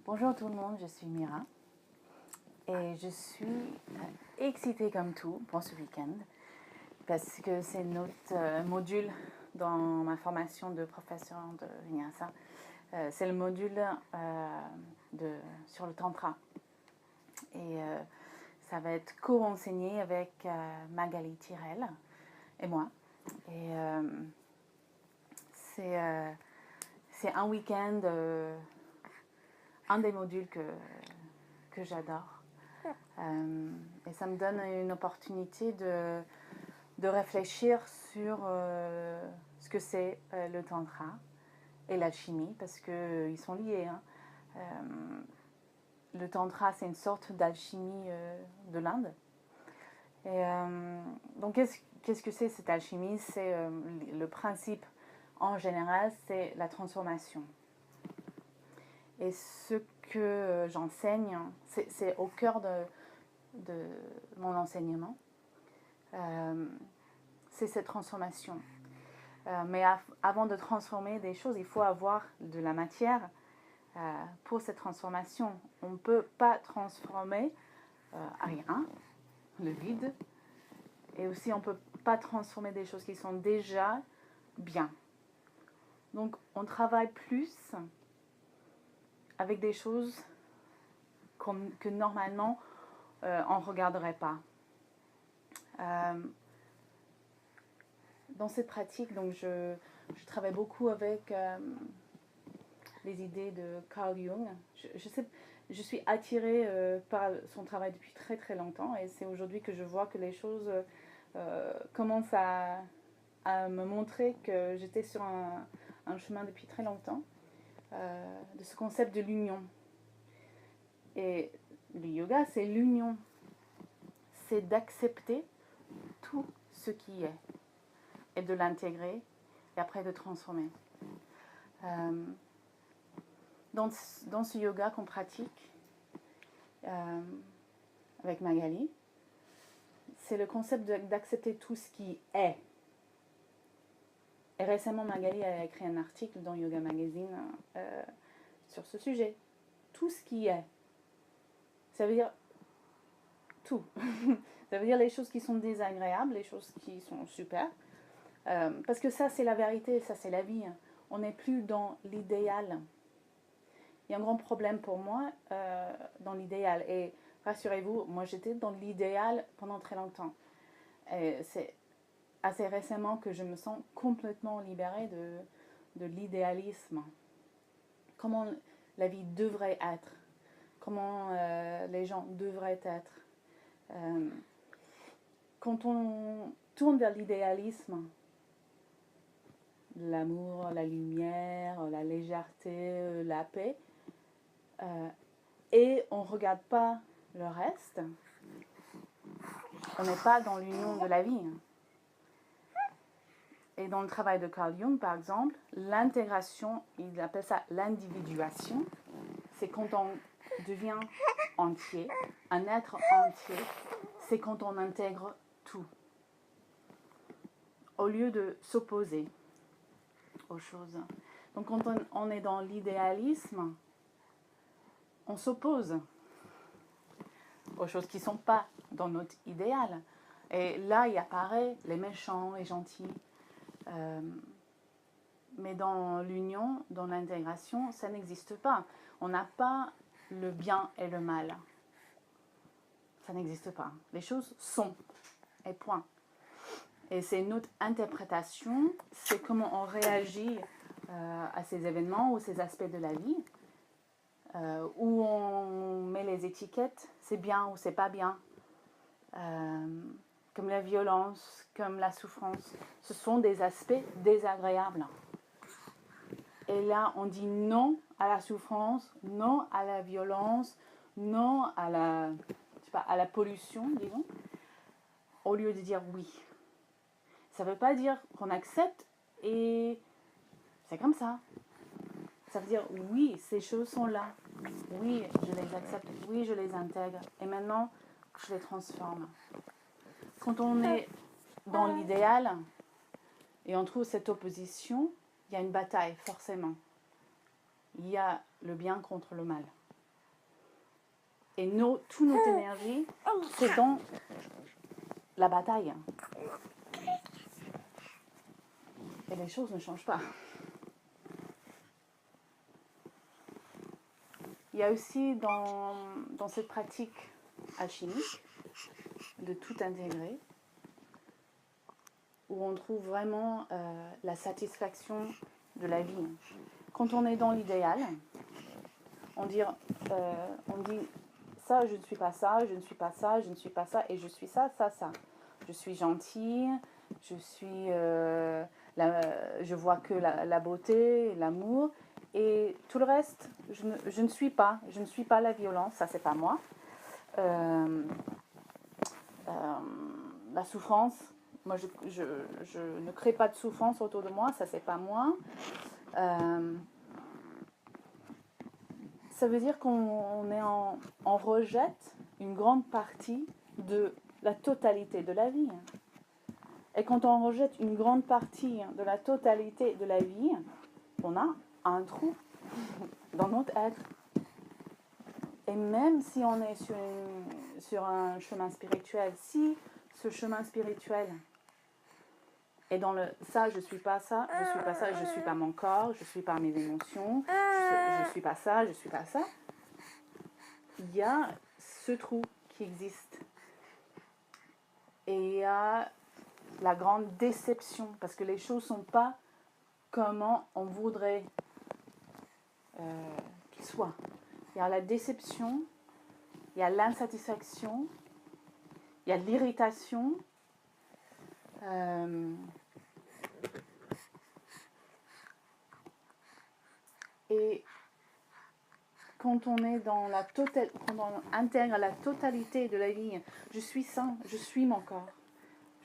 Bonjour tout le monde, je suis Mira et je suis excitée comme tout pour ce week-end parce que c'est notre module dans ma formation de professeur de Vinyasa. C'est le module sur le Tantra et ça va être co-enseigné avec Magali Tirel et moi. Et c'est un week-end, un des modules que j'adore. Et ça me donne une opportunité de réfléchir sur ce que c'est le tantra et l'alchimie, parce qu'ils sont liés. Hein. Le tantra, c'est une sorte d'alchimie de l'Inde. Et donc, qu'est-ce que c'est cette alchimie? C'est le principe, en général, c'est la transformation. Et ce que j'enseigne, c'est au cœur de mon enseignement. C'est cette transformation. Mais avant de transformer des choses, il faut avoir de la matière pour cette transformation. On ne peut pas transformer rien, le vide. Et aussi, on ne peut pas transformer des choses qui sont déjà bien. Donc, on travaille plus avec des choses que normalement, on ne regarderait pas. Dans cette pratique, donc je travaille beaucoup avec les idées de Carl Jung. Je suis attirée par son travail depuis très très longtemps et c'est aujourd'hui que je vois que les choses commencent à me montrer que j'étais sur un chemin depuis très longtemps de ce concept de l'union. Et le yoga, c'est l'union. C'est d'accepter tout ce qui est et de l'intégrer et après de transformer. Dans ce yoga qu'on pratique avec Magali, c'est le concept d'accepter tout ce qui est. Et récemment, Magali a écrit un article dans Yoga Magazine sur ce sujet. Tout ce qui est. Ça veut dire tout. Ça veut dire les choses qui sont désagréables, les choses qui sont super. Parce que ça, c'est la vérité, ça, c'est la vie. On n'est plus dans l'idéal. Il y a un grand problème pour moi dans l'idéal. Et rassurez-vous, moi, j'étais dans l'idéal pendant très longtemps. Et c'est assez récemment que je me sens complètement libérée de l'idéalisme. Comment la vie devrait être. Comment les gens devraient être. Quand on tourne vers l'idéalisme, l'amour, la lumière, la légèreté, la paix, et on ne regarde pas le reste, on n'est pas dans l'union de la vie. Et dans le travail de Carl Jung, par exemple, l'intégration, il appelle ça l'individuation, c'est quand on devient entier, un être entier, c'est quand on intègre tout, au lieu de s'opposer aux choses. Donc quand on est dans l'idéalisme, on s'oppose aux choses qui ne sont pas dans notre idéal. Et là, il apparaît les méchants, les gentils. Mais dans l'union, dans l'intégration, ça n'existe pas. On n'a pas le bien et le mal. Ça n'existe pas. Les choses sont. Et point. Et c'est notre interprétation, c'est comment on réagit à ces événements ou ces aspects de la vie, où on met les étiquettes, c'est bien ou c'est pas bien, comme la violence, comme la souffrance. Ce sont des aspects désagréables. Et là, on dit non à la souffrance, non à la violence, non à la pollution, disons, au lieu de dire oui. Ça ne veut pas dire qu'on accepte et c'est comme ça. Ça veut dire oui, ces choses sont là. Oui, je les accepte. Oui, je les intègre. Et maintenant, je les transforme. Quand on est dans l'idéal et on trouve cette opposition, il y a une bataille, forcément. Il y a le bien contre le mal. Et toute notre énergie, c'est dans la bataille. Et les choses ne changent pas. Il y a aussi dans cette pratique alchimique de tout intégrer, où on trouve vraiment la satisfaction de la vie. Quand on est dans l'idéal, on dit ça, je ne suis pas ça, je ne suis pas ça, je ne suis pas ça, et je suis ça, ça, ça. Je suis gentille, je vois que la beauté, l'amour, et tout le reste, je ne suis pas. Je ne suis pas la violence, ça c'est pas moi. La souffrance, moi je ne crée pas de souffrance autour de moi, ça c'est pas moi. Ça veut dire on rejette une grande partie de la totalité de la vie. Et quand on rejette une grande partie de la totalité de la vie, on a un trou dans notre être. Et même si on est sur un chemin spirituel, si ce chemin spirituel est dans le ça, je suis pas ça, je suis pas ça, je suis pas mon corps, je suis pas mes émotions, je suis pas ça, je suis pas ça, il y a ce trou qui existe. Et il y a la grande déception, parce que les choses ne sont pas comment on voudrait qu'ils soient. Il y a la déception, il y a l'insatisfaction, il y a l'irritation. Et quand on est dans quand on intègre la totalité de la vie, je suis ça, je suis mon corps,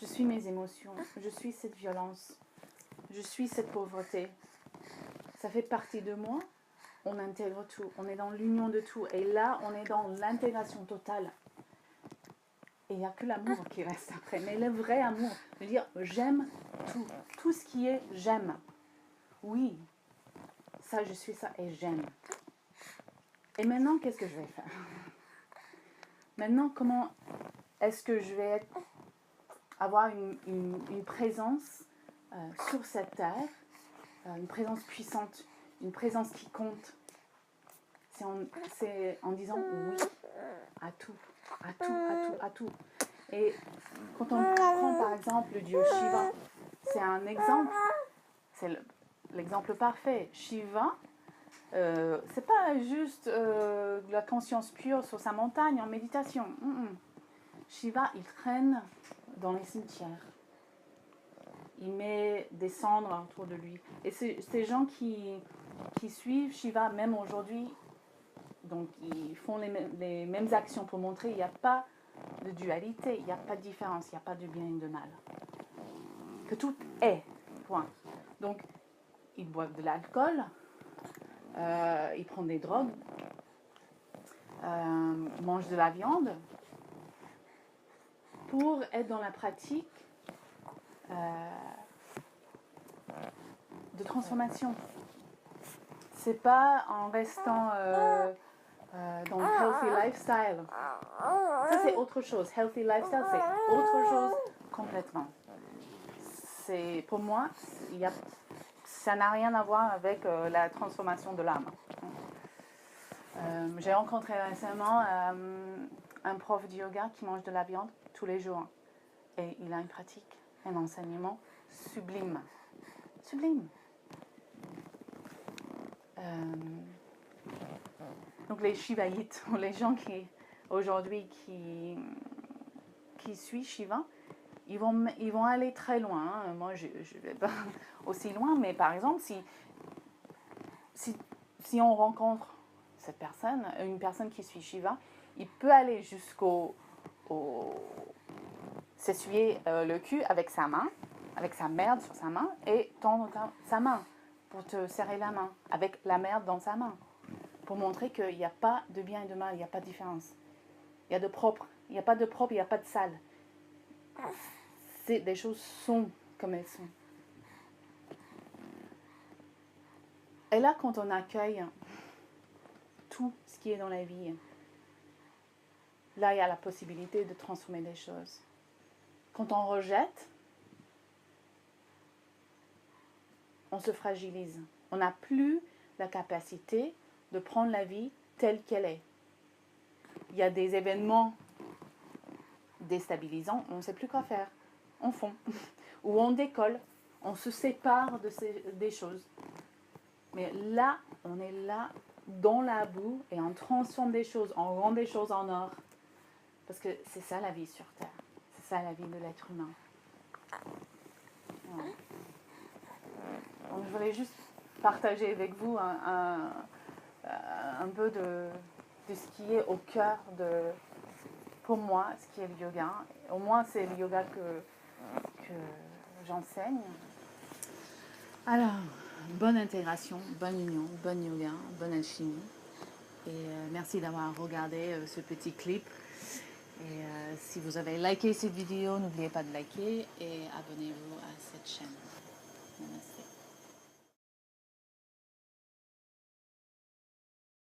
je suis mes émotions, je suis cette violence, je suis cette pauvreté. Ça fait partie de moi, on intègre tout, on est dans l'union de tout. Et là, on est dans l'intégration totale. Et il n'y a que l'amour qui reste après. Mais le vrai amour, de dire j'aime tout. Tout ce qui est j'aime. Oui, ça je suis ça et j'aime. Et maintenant, qu'est-ce que je vais faire? Maintenant, comment est-ce que je vais avoir une présence sur cette terre, une présence puissante, une présence qui compte? C'est en disant oui à tout, à tout, à tout, à tout. Et quand on prend par exemple le dieu Shiva, c'est un exemple, c'est l'exemple parfait. Shiva, c'est pas juste la conscience pure sur sa montagne en méditation. Shiva, il traîne dans les cimetières. Il met des cendres autour de lui. Et ces gens qui suivent Shiva, même aujourd'hui, donc ils font les mêmes actions pour montrer qu'il n'y a pas de dualité, il n'y a pas de différence, il n'y a pas de bien et de mal. Que tout est, point. Donc, ils boivent de l'alcool, ils prennent des drogues, mangent de la viande pour être dans la pratique de transformation. C'est pas en restant dans le healthy lifestyle. Ça, c'est autre chose. Healthy lifestyle, c'est autre chose complètement. Pour moi, ça n'a rien à voir avec la transformation de l'âme. J'ai rencontré récemment un prof de yoga qui mange de la viande tous les jours. Et il a une pratique, un enseignement sublime. Sublime. Donc les Shivaïtes, les gens qui aujourd'hui qui suivent Shiva, ils vont aller très loin. Hein. Moi, je ne vais pas aussi loin, mais par exemple, si on rencontre cette personne, une personne qui suit Shiva, il peut aller jusqu'au s'essuyer le cul avec sa main, avec sa merde sur sa main, et tendre sa main pour te serrer la main, avec la merde dans sa main, pour montrer qu'il n'y a pas de bien et de mal, il n'y a pas de différence. Il y a de propre, il n'y a pas de propre, il n'y a pas de sale. Des choses sont comme elles sont. Et là, quand on accueille tout ce qui est dans la vie, là, il y a la possibilité de transformer les choses. Quand on rejette, on se fragilise. On n'a plus la capacité de prendre la vie telle qu'elle est. Il y a des événements déstabilisants, on ne sait plus quoi faire. On fond. Ou on décolle. On se sépare des choses. Mais là, on est là, dans la boue, et on transforme des choses, on rend des choses en or. Parce que c'est ça la vie sur Terre. C'est ça la vie de l'être humain. Ouais. Donc, je voulais juste partager avec vous un peu de ce qui est au cœur de, pour moi, ce qui est le yoga. Au moins, c'est le yoga que j'enseigne. Alors, bonne intégration, bonne union, bonne yoga, bonne alchimie. Et merci d'avoir regardé ce petit clip. Et si vous avez liké cette vidéo, n'oubliez pas de liker et abonnez-vous à cette chaîne. Namaste.